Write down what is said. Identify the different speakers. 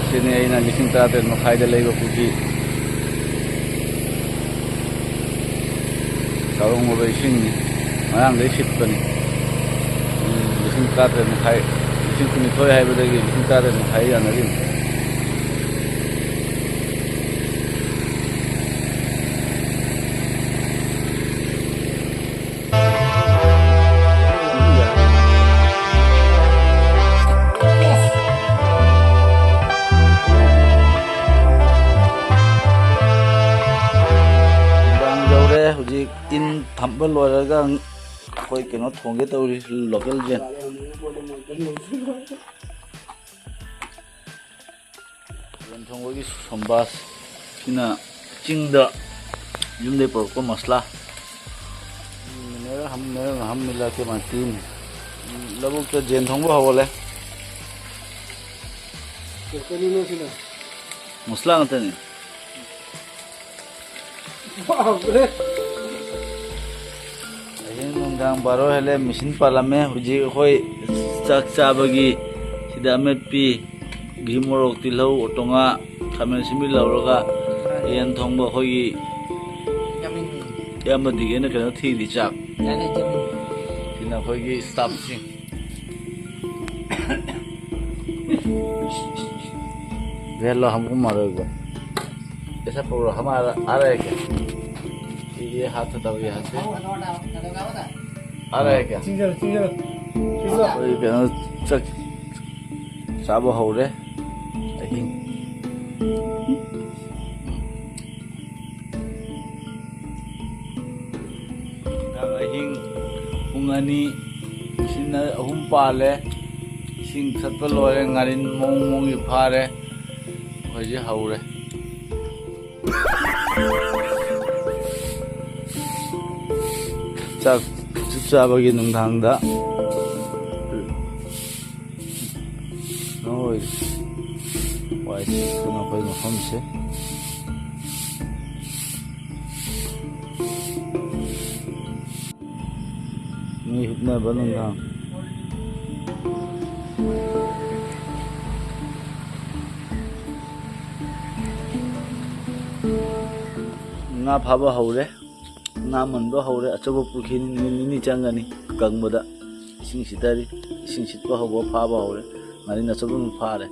Speaker 1: sini ay na gising tatin makay dalay ko pugi sarong mo ba ising ni marang day ship ko ni gising tatin makay gising kunitoy hay ba dagi gising tatin makay yan na rin Hujik in thambal loiraga koi keno thonge tawri local jen yen thonggi sombas kina chingda yumde porko masla minera ham mila ke matin labuk to jen thongbo hawole masla ngatani nunggang baro hele mesin palame huji khoi chak chabagi sida metpi gimorok tilhau otonga khamen simi lawraga yen thongba khoi yamma digena kana thi di chak sina khoi gi staff sing velo हमको मारोगे ऐसा पूरा हमारा आ रहा है क्या ये हाथ हटाओ यहाँ से आ रहा है क्या कोई कहना चक साबो हो रहे लेकिन हिंग उंगनी सिन्ना अहुम पाले सिंग सत्पल लोरे ngarin mong ifare hoje haure 짝 찝찝하게 농당다 어이 와이스 그나 거의 뭐 험세 니 흡나 버는가 nga phaba haure nga manba haure achabo pukhini ni changani kangboda ising sitari ising sitba hobo phaba haure ngari na chabo phare